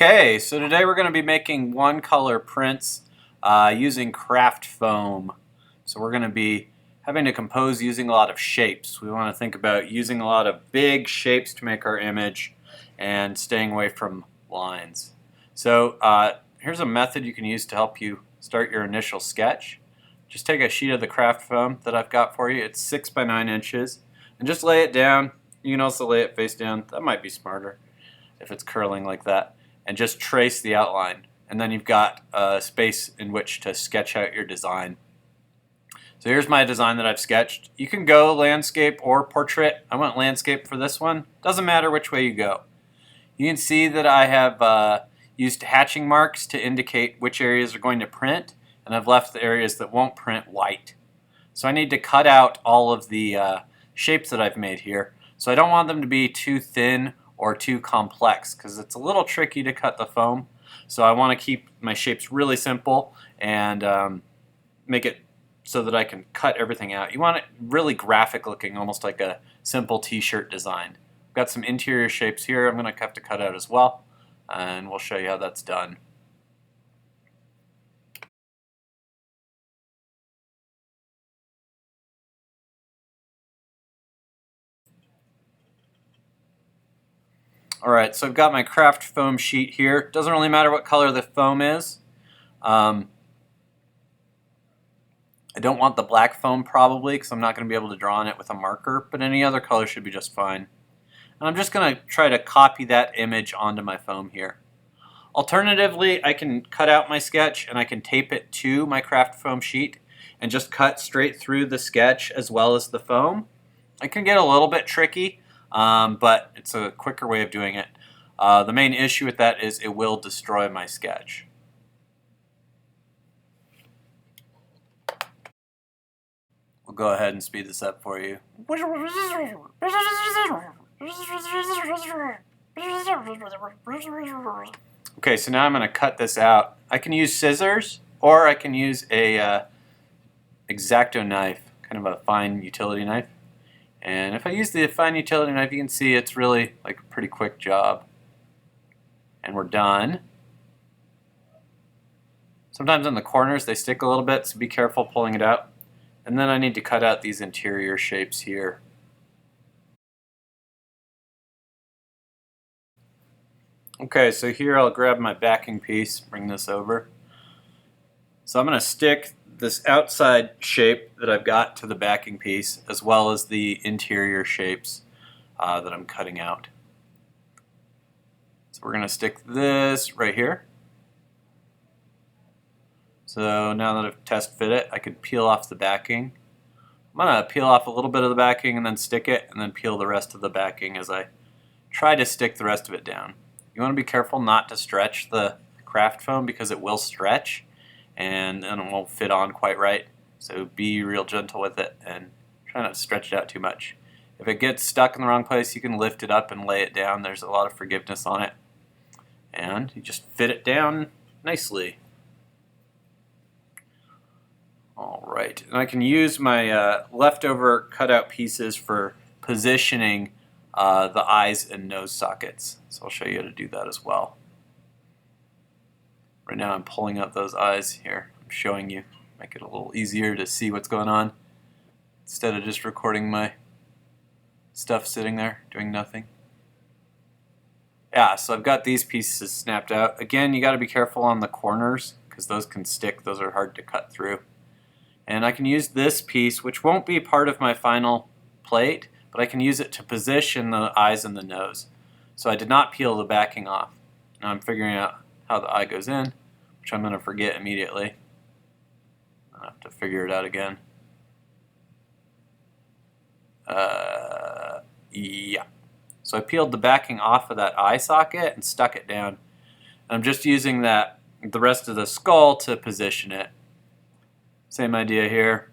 Okay, so today we're going to be making one color prints using craft foam. So we're going to be having to compose using a lot of shapes. We want to think about using a lot of big shapes to make our image and staying away from lines. So here's a method you can use to help you start your initial sketch. Just take a sheet of the craft foam that I've got for you. It's 6 by 9 inches, and just lay it down. You can also lay it face down. That might be smarter if it's curling like that. And just trace the outline, and then you've got space in which to sketch out your design. So here's my design that I've sketched. You can go landscape or portrait. I went landscape for this one. Doesn't matter which way you go. You can see that I have used hatching marks to indicate which areas are going to print, and I've left the areas that won't print white. So I need to cut out all of the shapes that I've made here. So I don't want them to be too thin or too complex, because it's a little tricky to cut the foam. So I want to keep my shapes really simple and make it so that I can cut everything out. You want it really graphic looking, almost like a simple t-shirt design. I've got some interior shapes here I'm going to have to cut out as well, and we'll show you how that's done. Alright, so I've got my craft foam sheet here. Doesn't really matter what color the foam is. I don't want the black foam probably, because I'm not going to be able to draw on it with a marker, but any other color should be just fine. And I'm just going to try to copy that image onto my foam here. Alternatively, I can cut out my sketch and I can tape it to my craft foam sheet and just cut straight through the sketch as well as the foam. It can get a little bit tricky, but it's a quicker way of doing it. The main issue with that is it will destroy my sketch. We'll go ahead and speed this up for you. Okay, so now I'm going to cut this out. I can use scissors, or I can use a X-Acto knife, kind of a fine utility knife. And if I use the fine utility knife, you can see it's really like a pretty quick job. And we're done. Sometimes in the corners they stick a little bit, so be careful pulling it out. And then I need to cut out these interior shapes here. Okay, so here I'll grab my backing piece, bring this over. So I'm going to stick this outside shape that I've got to the backing piece, as well as the interior shapes that I'm cutting out. So we're going to stick this right here. So now that I've test fit it, I can peel off the backing. I'm going to peel off a little bit of the backing and then stick it, and then peel the rest of the backing as I try to stick the rest of it down. You want to be careful not to stretch the craft foam, because it will stretch and then it won't fit on quite right. So be real gentle with it and try not to stretch it out too much. If it gets stuck in the wrong place, you can lift it up and lay it down. There's a lot of forgiveness on it. And you just fit it down nicely. Alright, and I can use my leftover cutout pieces for positioning the eyes and nose sockets. So I'll show you how to do that as well. Right now I'm pulling up those eyes here. I'm showing you. Make it a little easier to see what's going on, instead of just recording my stuff sitting there doing nothing. Yeah, so I've got these pieces snapped out. Again, you got to be careful on the corners, because those can stick. Those are hard to cut through. And I can use this piece, which won't be part of my final plate, but I can use it to position the eyes and the nose. So I did not peel the backing off. Now I'm figuring out how the eye goes in, which I'm going to forget immediately. I'll have to figure it out again. Yeah. So I peeled the backing off of that eye socket and stuck it down. And I'm just using the rest of the skull to position it. Same idea here.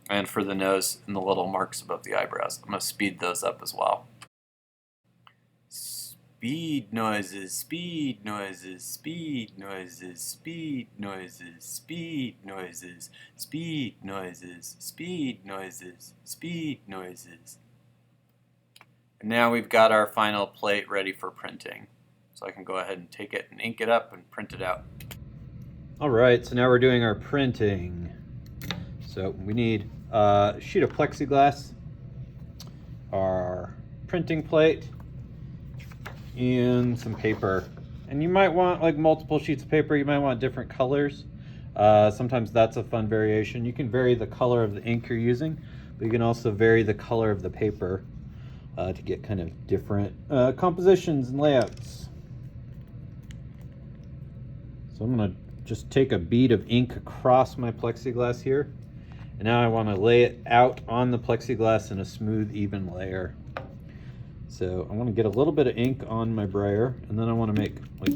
And for the nose and the little marks above the eyebrows, I'm going to speed those up as well. Speed noises, speed noises, speed noises, speed noises, speed noises, speed noises, speed noises, speed noises. And now we've got our final plate ready for printing. So I can go ahead and take it and ink it up and print it out. All right, so now we're doing our printing. So we need a sheet of plexiglass, our printing plate, and some paper. And you might want like multiple sheets of paper. You might want different colors. Sometimes that's a fun variation. You can vary the color of the ink you're using, but you can also vary the color of the paper to get kind of different compositions and layouts. So I'm gonna just take a bead of ink across my plexiglass here. And now I want to lay it out on the plexiglass in a smooth, even layer. So I want to get a little bit of ink on my brayer, and then I want to make like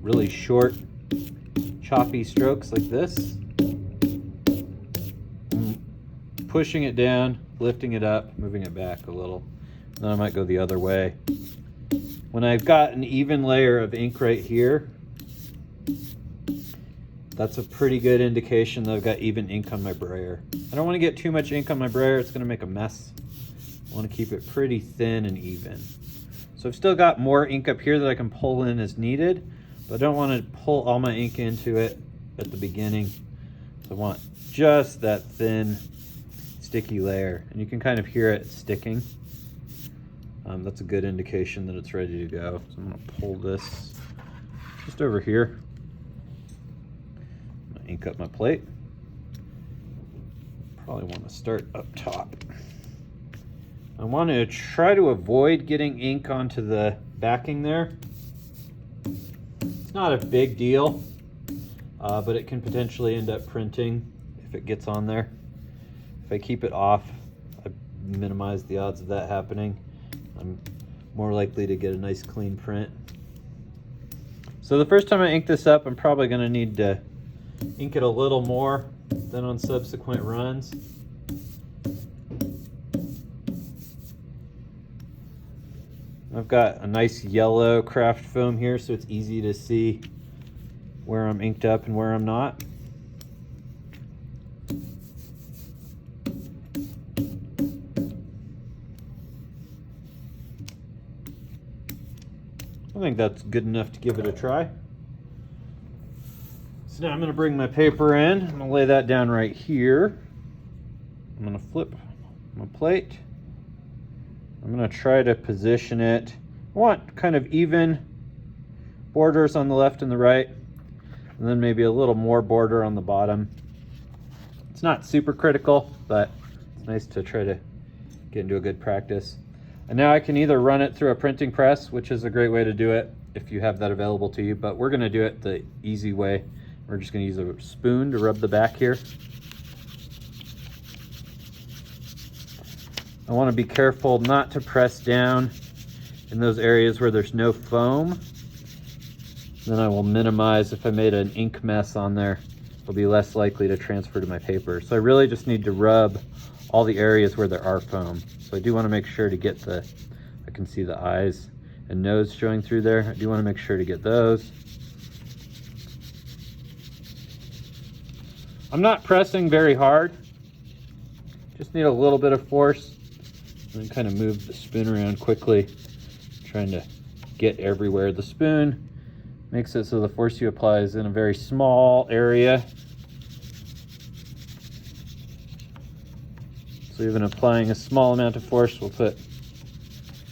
really short, choppy strokes like this. Pushing it down, lifting it up, moving it back a little. Then I might go the other way. When I've got an even layer of ink right here, that's a pretty good indication that I've got even ink on my brayer. I don't want to get too much ink on my brayer, it's going to make a mess. I want to keep it pretty thin and even. So I've still got more ink up here that I can pull in as needed, but I don't want to pull all my ink into it at the beginning. So I want just that thin, sticky layer. And you can kind of hear it sticking. That's a good indication that it's ready to go. So I'm going to pull this just over here. Ink up my plate. Probably want to start up top. I want to try to avoid getting ink onto the backing there. It's not a big deal, but it can potentially end up printing if it gets on there. If I keep it off, I minimize the odds of that happening. I'm more likely to get a nice clean print. So the first time I ink this up, I'm probably going to need to ink it a little more than on subsequent runs. I've got a nice yellow craft foam here, so it's easy to see where I'm inked up and where I'm not. I think that's good enough to give it a try. So now I'm going to bring my paper in. I'm going to lay that down right here. I'm going to flip my plate. I'm going to try to position it. I want kind of even borders on the left and the right, and then maybe a little more border on the bottom. It's not super critical, but it's nice to try to get into a good practice. And now I can either run it through a printing press, which is a great way to do it if you have that available to you, but we're going to do it the easy way. We're just going to use a spoon to rub the back here. I want to be careful not to press down in those areas where there's no foam. Then I will minimize if I made an ink mess on there. It'll be less likely to transfer to my paper. So I really just need to rub all the areas where there are foam. So I do want to make sure to get the, I can see the eyes and nose showing through there. I do want to make sure to get those. I'm not pressing very hard. Just need a little bit of force. And then kind of move the spoon around quickly, trying to get everywhere. The spoon makes it so the force you apply is in a very small area. So even applying a small amount of force will put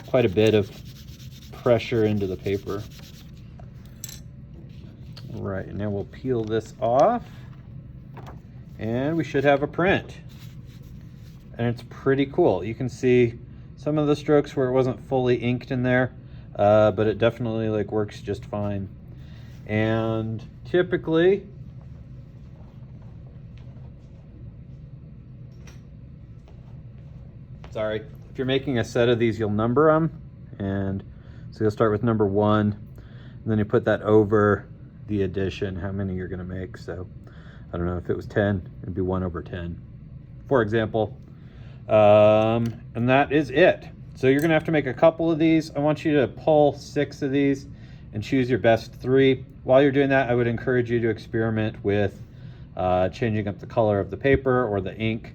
quite a bit of pressure into the paper. All right, and now we'll peel this off, and we should have a print. And it's pretty cool. You can see some of the strokes where it wasn't fully inked in there, but it definitely like works just fine. And typically, if you're making a set of these, you'll number them. And so you'll start with number 1, and then you put that over the addition, how many you're gonna make. So I don't know, if it was 10, it'd be 1/10, for example. And that is it. So you're gonna have to make a couple of these. I want you to pull 6 of these and choose your best 3. While you're doing that, I would encourage you to experiment with changing up the color of the paper or the ink.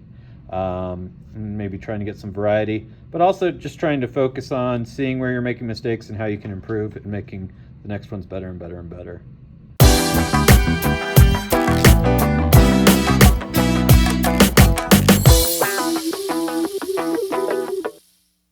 maybe trying to get some variety, but also just trying to focus on seeing where you're making mistakes and how you can improve and making the next ones better and better and better.